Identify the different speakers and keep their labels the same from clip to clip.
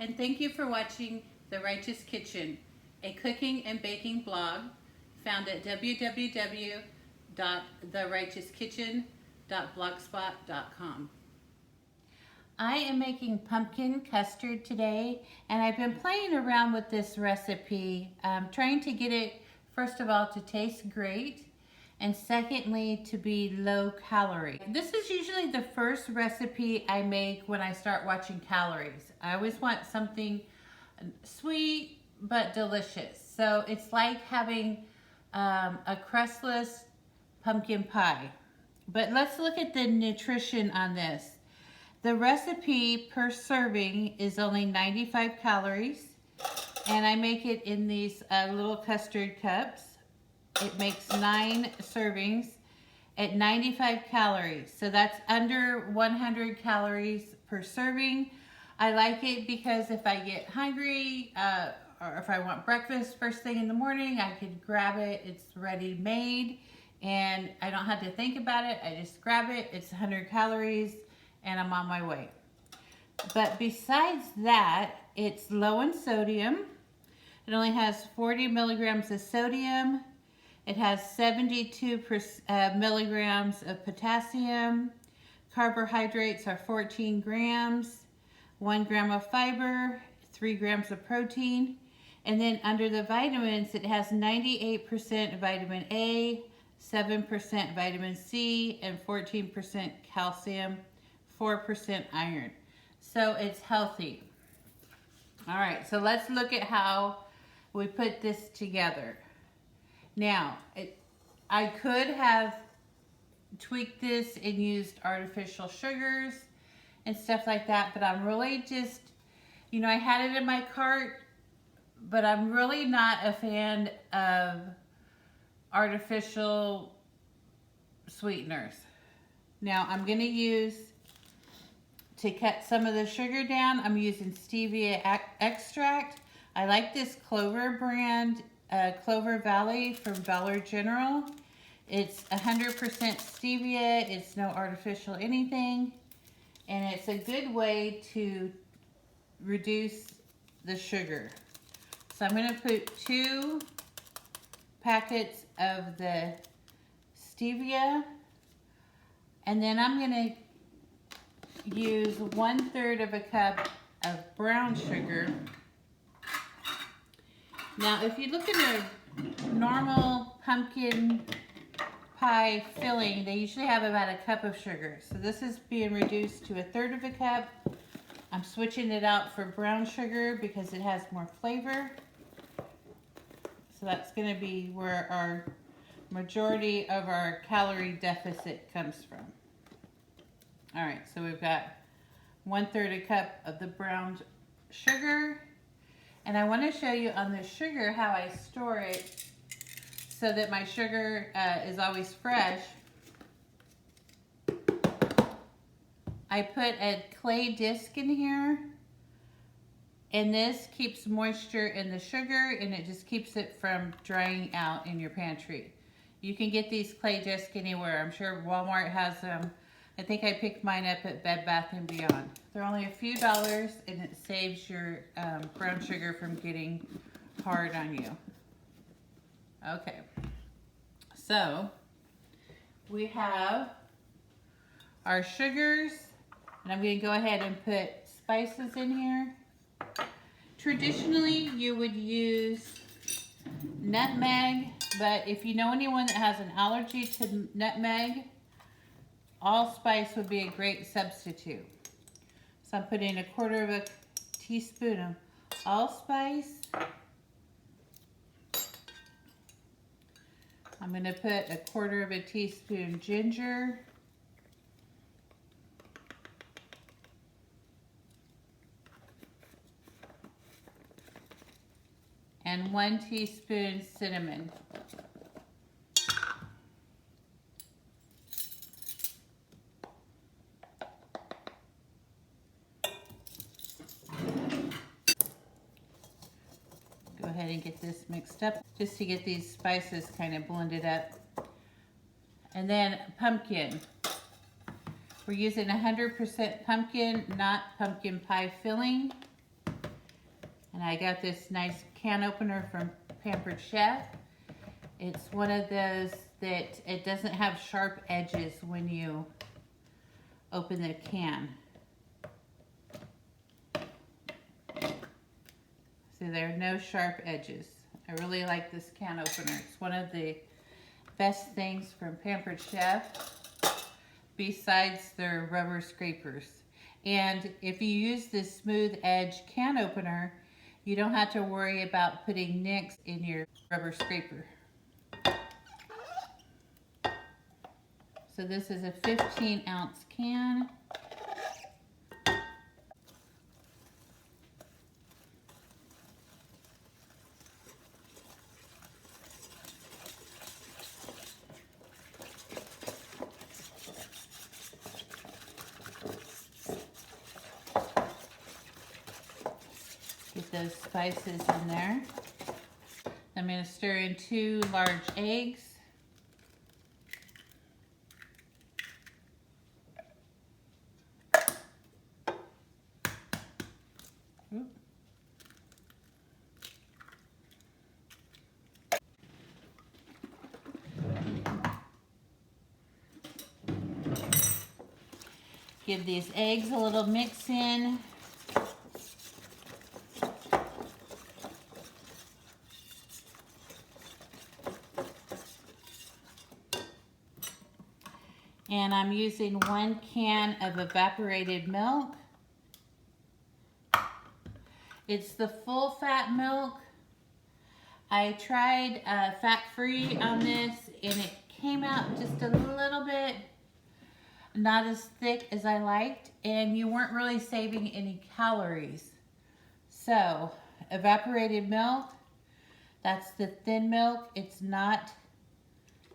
Speaker 1: and thank you for watching The Righteous Kitchen, a cooking and baking blog found at www.therighteouskitchen.blogspot.com. I am making pumpkin custard today, and I've been playing around with this recipe, trying to get it, first of all, to taste great, and secondly, to be low calorie. This is usually the first recipe I make when I start watching calories. I always want something sweet but delicious. So it's like having a crustless pumpkin pie. But let's look at the nutrition on this. The recipe per serving is only 95 calories, and I make it in these little custard cups. It makes 9 servings at 95 calories. So that's under 100 calories per serving. I like it because if I get hungry or if I want breakfast first thing in the morning, I could grab it. It's ready made and I don't have to think about it. I just grab it. It's 100 calories and I'm on my way. But besides that, it's low in sodium. It only has 40 milligrams of sodium. It has 72 milligrams of potassium. Carbohydrates are 14 grams, 1 gram of fiber, 3 grams of protein. And then under the vitamins, it has 98% vitamin A, 7% vitamin C, and 14% calcium, 4% iron. So it's healthy. All right, so let's look at how we put this together. Now, I could have tweaked this and used artificial sugars and stuff like that, but I'm really just, you know, I had it in my cart, but I'm really not a fan of artificial sweeteners. Now, I'm going to use, to cut some of the sugar down, I'm using stevia extract. I like this Clover brand, Clover Valley from Dollar General. It's 100% stevia, it's no artificial anything, and it's a good way to reduce the sugar. So I'm going to put 2 packets of the stevia, and then I'm going to use 1/3 of a cup of brown sugar. Now, if you look at a normal pumpkin pie filling, they usually have about a cup of sugar. So this is being reduced to 1/3 of a cup. I'm switching it out for brown sugar because it has more flavor. So that's going to be where our majority of our calorie deficit comes from. All right, so we've got 1/3 a cup of the brown sugar. And I want to show you on the sugar how I store it so that my sugar is always fresh. I put a clay disc in here, and this keeps moisture in the sugar and it just keeps it from drying out in your pantry. You can get these clay discs anywhere. I'm sure Walmart has them. I think I picked mine up at Bed Bath & Beyond. They're only a few dollars and it saves your brown sugar from getting hard on you. Okay, so we have our sugars, and I'm going to go ahead and put spices in here. Traditionally, you would use nutmeg, but if you know anyone that has an allergy to nutmeg, allspice would be a great substitute. So I'm putting 1/4 of a teaspoon of allspice. I'm going to put 1/4 of a teaspoon ginger. And 1 teaspoon cinnamon. Go ahead and get this mixed up just to get these spices kind of blended up. And then pumpkin. We're using 100% pumpkin, not pumpkin pie filling. And I got this nice can opener from Pampered Chef. It's one of those that it doesn't have sharp edges when you open the can. So there are no sharp edges. I really like this can opener. It's one of the best things from Pampered Chef besides their rubber scrapers. And if you use this smooth edge can opener, you don't have to worry about putting nicks in your rubber scraper. So this is a 15-ounce can. Get those spices in there. I'm going to stir in 2 large eggs. Give these eggs a little mix in. And I'm using 1 can of evaporated milk. It's the full fat milk. I tried fat-free on this and it came out just a little bit not as thick as I liked, and you weren't really saving any calories. So, evaporated milk, that's the thin milk. It's not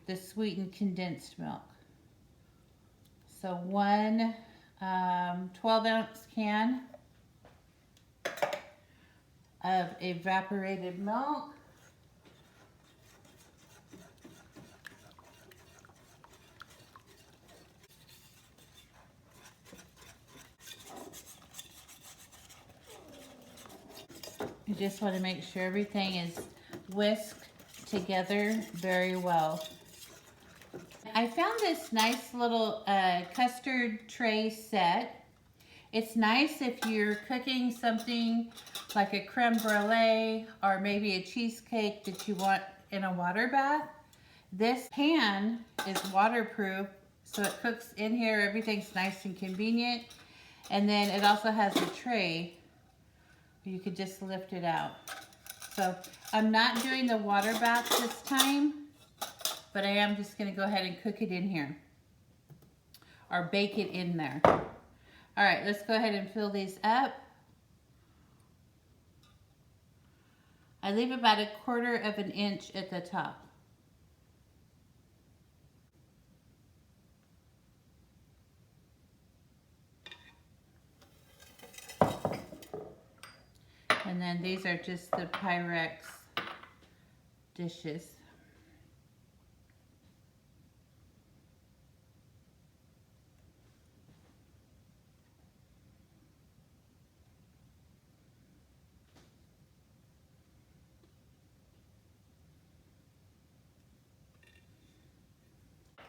Speaker 1: the sweetened condensed milk. So 1 12-ounce can of evaporated milk. You just want to make sure everything is whisked together very well. I found this nice little custard tray set. It's nice if you're cooking something like a creme brulee or maybe a cheesecake that you want in a water bath. This pan is waterproof, so it cooks in here. Everything's nice and convenient. And then it also has a tray. You could just lift it out. So I'm not doing the water bath this time, but I am just gonna go ahead and cook it in here or bake it in there. All right, let's go ahead and fill these up. I leave about 1/4 of an inch at the top. And then these are just the Pyrex dishes.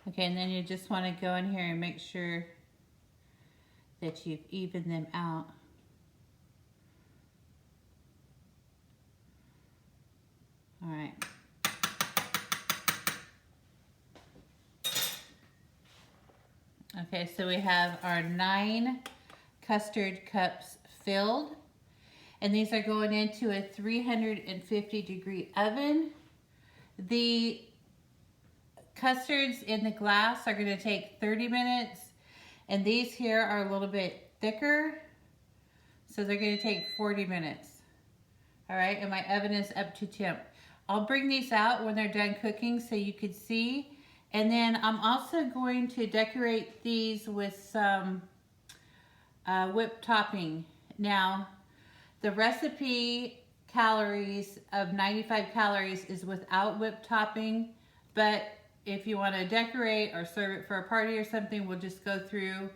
Speaker 1: Okay, and then you just want to go in here and make sure that you've evened them out. All right. Okay, so we have our 9 custard cups filled, and these are going into a 350-degree oven. The custards in the glass are going to take 30 minutes, and these here are a little bit thicker, so they're going to take 40 minutes. All right, and my oven is up to temp. I'll bring these out when they're done cooking so you can see. And then I'm also going to decorate these with some whipped topping. Now, the recipe calories of 95 calories is without whipped topping, but if you want to decorate or serve it for a party or something, we'll just go through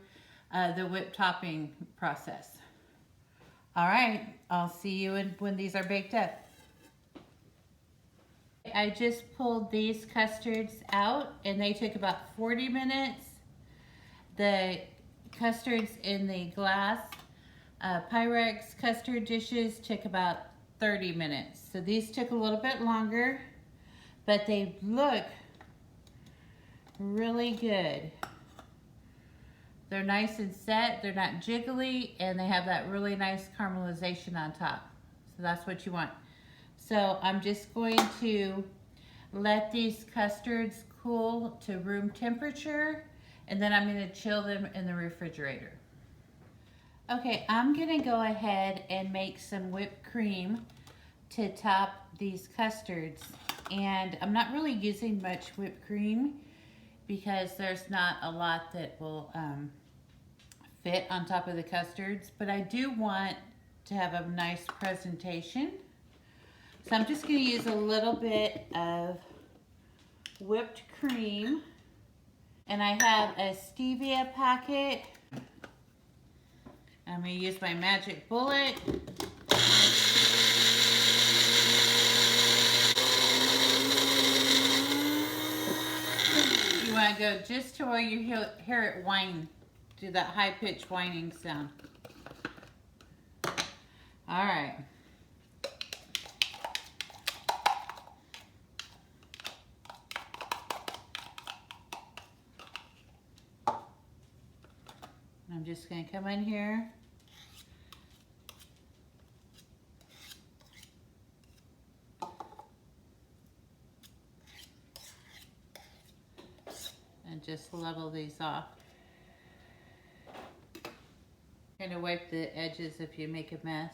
Speaker 1: the whipped topping process. All right, I'll see you when these are baked up. I just pulled these custards out and they took about 40 minutes. The custards in the glass Pyrex custard dishes took about 30 minutes. So these took a little bit longer, but they look really good. They're nice and set, they're not jiggly, and they have that really nice caramelization on top. So that's what you want. So I'm just going to let these custards cool to room temperature, and then I'm going to chill them in the refrigerator. Okay, I'm going to go ahead and make some whipped cream to top these custards. And I'm not really using much whipped cream because there's not a lot that will fit on top of the custards, but I do want to have a nice presentation. So I'm just going to use a little bit of whipped cream, and I have a stevia packet. I'm going to use my magic bullet. You want to go just to where you hear it whine, do that high-pitched whining sound. All right. I'm just going to come in here. And just level these off. Kind of wipe the edges if you make a mess.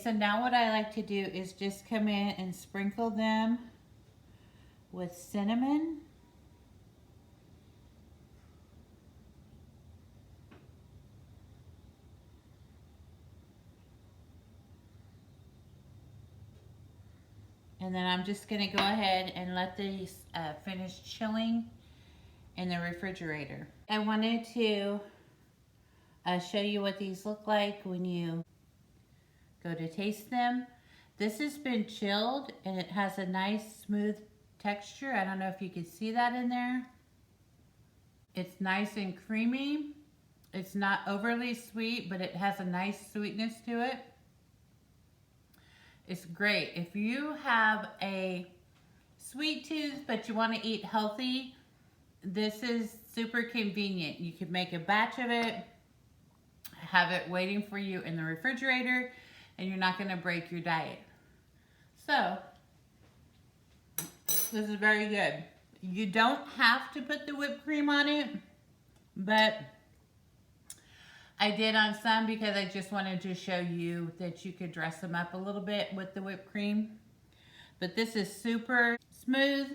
Speaker 1: So now what I like to do is just come in and sprinkle them with cinnamon. And then I'm just going to go ahead and let these finish chilling in the refrigerator. I wanted to show you what these look like when you go to taste them. This has been chilled and it has a nice smooth texture. I don't know if you can see that in there. It's nice and creamy. It's not overly sweet, but it has a nice sweetness to it. It's great. If you have a sweet tooth but you want to eat healthy, this is super convenient. You could make a batch of it, have it waiting for you in the refrigerator, and you're not going to break your diet. So, this is very good. You don't have to put the whipped cream on it, but I did on some because I just wanted to show you that you could dress them up a little bit with the whipped cream. But this is super smooth.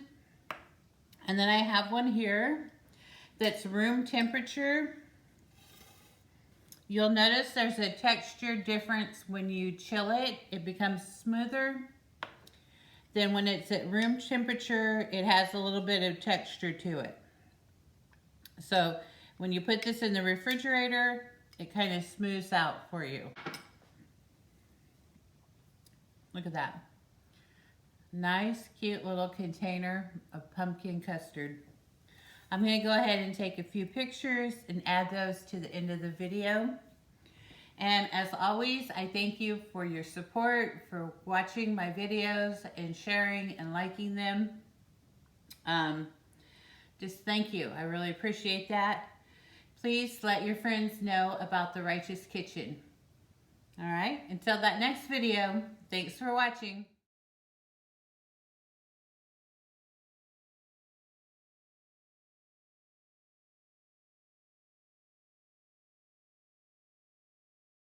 Speaker 1: And then I have one here that's room temperature. You'll notice there's a texture difference when you chill it. It becomes smoother. Then when it's at room temperature, it has a little bit of texture to it. So when you put this in the refrigerator, it kind of smooths out for you. Look at that. Nice, cute little container of pumpkin custard. I'm going to go ahead and take a few pictures and add those to the end of the video. And as always, I thank you for your support, for watching my videos and sharing and liking them. Just thank you. I really appreciate that. Please let your friends know about the Righteous Kitchen. All right, until that next video, thanks for watching.